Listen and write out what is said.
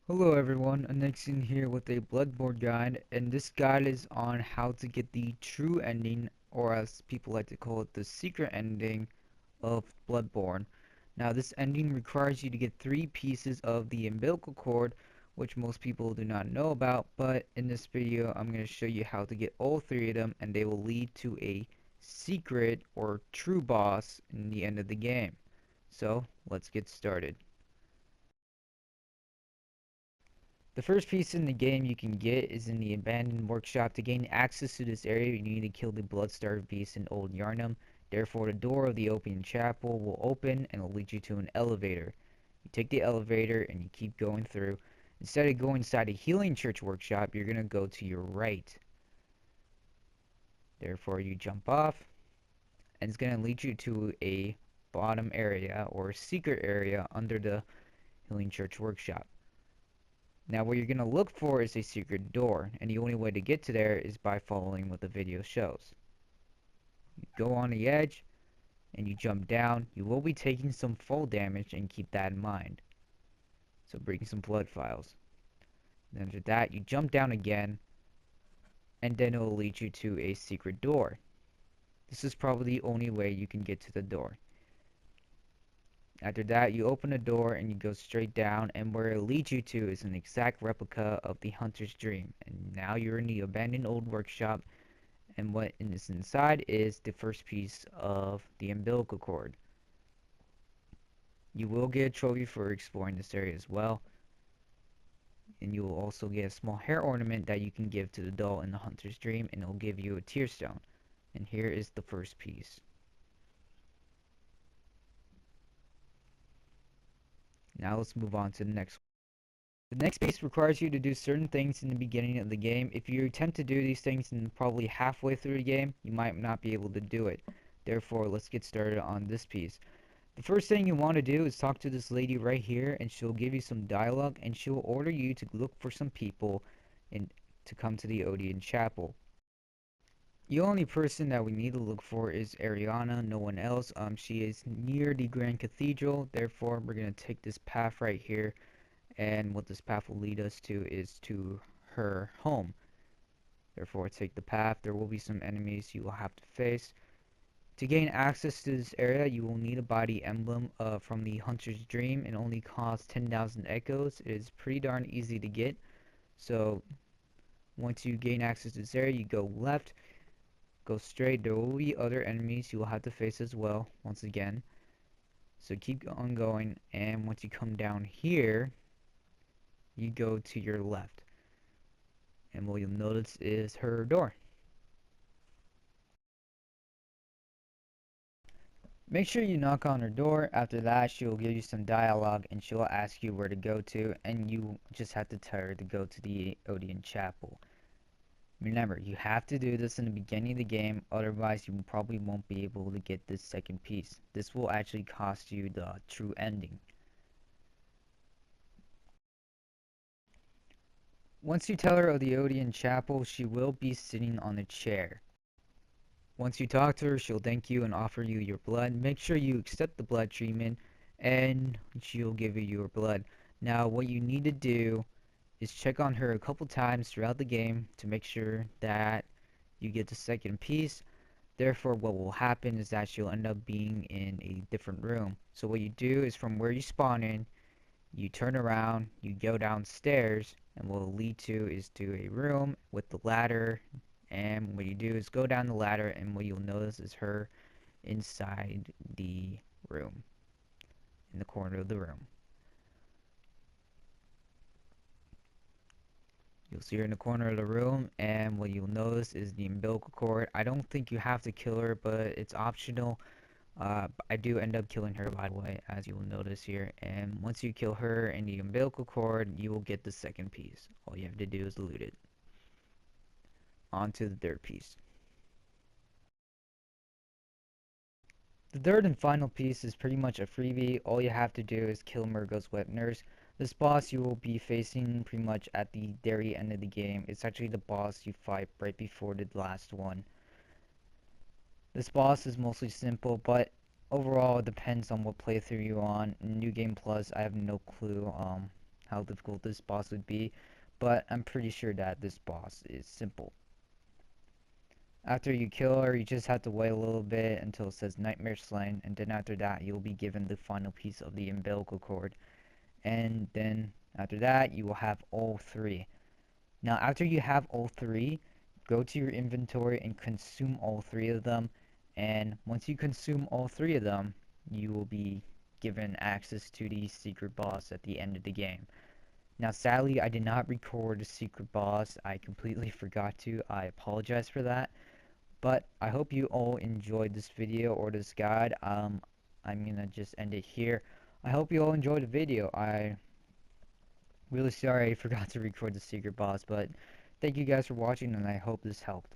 Hello everyone, Annexing here with a Bloodborne guide, and this guide is on how to get the true ending, or as people like to call it, the secret ending of Bloodborne. Now this ending requires you to get 3 pieces of the umbilical cord, which most people do not know about, but in this video I'm going to show you how to get all 3 of them, and they will lead to a secret or true boss in the end of the game. So let's get started. The first piece in the game you can get is in the abandoned workshop. To gain access to this area, you need to kill the blood-starved beast in Old Yarnum. Therefore, the door of the open chapel will open and will lead you to an elevator. You take the elevator and you keep going through. Instead of going inside a healing church workshop, you're going to go to your right. Therefore, you jump off, and it's going to lead you to a bottom area or secret area under the healing church workshop. Now what you're going to look for is a secret door, and the only way to get to there is by following what the video shows. You go on the edge, and you jump down. You will be taking some fall damage, and keep that in mind. So bring some blood files. And after that, you jump down again, and then it will lead you to a secret door. This is probably the only way you can get to the door. After that, you open the door and you go straight down, and where it leads you to is an exact replica of the Hunter's Dream. And now you're in the abandoned old workshop, and what is inside is the first piece of the umbilical cord. You will get a trophy for exploring this area as well, and you will also get a small hair ornament that you can give to the doll in the Hunter's Dream, and it will give you a tear stone. And here is the first piece. Now let's move on to the next one. The next piece requires you to do certain things in the beginning of the game. If you attempt to do these things in probably halfway through the game, you might not be able to do it. Therefore, let's get started on this piece. The first thing you want to do is talk to this lady right here, and she'll give you some dialogue, and she'll order you to look for some people to come to the Odeon Chapel. The only person that we need to look for is Arianna, no one else. She is near the Grand Cathedral, therefore we're going to take this path right here, and what this path will lead us to is to her home. Therefore take the path. There will be some enemies you will have to face. To gain access to this area, you will need to buy the emblem from the Hunter's Dream. It only costs 10,000 echoes. It is pretty darn easy to get. So once you gain access to this area, you go left, go straight. There will be other enemies you will have to face as well, once again. So keep on going, and once you come down here, you go to your left. And what you'll notice is her door. Make sure you knock on her door. After that, she will give you some dialogue, and she will ask you where to go to, and you just have to tell her to go to the Odeon Chapel. Remember, you have to do this in the beginning of the game, otherwise you probably won't be able to get this second piece. This will actually cost you the true ending. Once you tell her of the Odeon Chapel, she will be sitting on a chair. Once you talk to her, she'll thank you and offer you your blood. Make sure you accept the blood treatment, and she'll give you your blood. Now, what you need to do is check on her a couple times throughout the game to make sure that you get the second piece. Therefore, what will happen is that she'll end up being in a different room. So what you do is from where you spawn in, you turn around, you go downstairs, and what will lead to is to a room with the ladder. And what you do is go down the ladder, and what you'll notice is her inside the room, in the corner of the room. You'll see her in the corner of the room, and what you'll notice is the umbilical cord. I don't think you have to kill her, but it's optional. I do end up killing her, by the way, as you will notice here. And once you kill her and the umbilical cord, you will get the second piece. All you have to do is loot it. On to the third piece. The third and final piece is pretty much a freebie. All you have to do is kill Murgo's wet nurse. This boss you will be facing pretty much at the very end of the game. It's actually the boss you fight right before the last one. This boss is mostly simple, but overall it depends on what playthrough you're on. In New Game Plus, I have no clue how difficult this boss would be, but I'm pretty sure that this boss is simple. After you kill her, you just have to wait a little bit until it says Nightmare Slain, and then after that, you'll be given the final piece of the umbilical cord. And then after that, you will have all three. Now, after you have all three, go to your inventory and consume all three of them. And once you consume all three of them, you will be given access to the secret boss at the end of the game. Now, sadly, I did not record the secret boss. I completely forgot to. I apologize for that. But I hope you all enjoyed this video or this guide. I'm gonna just end it here. I hope you all enjoyed the video. I really sorry I forgot to record the secret boss, but thank you guys for watching, and I hope this helped.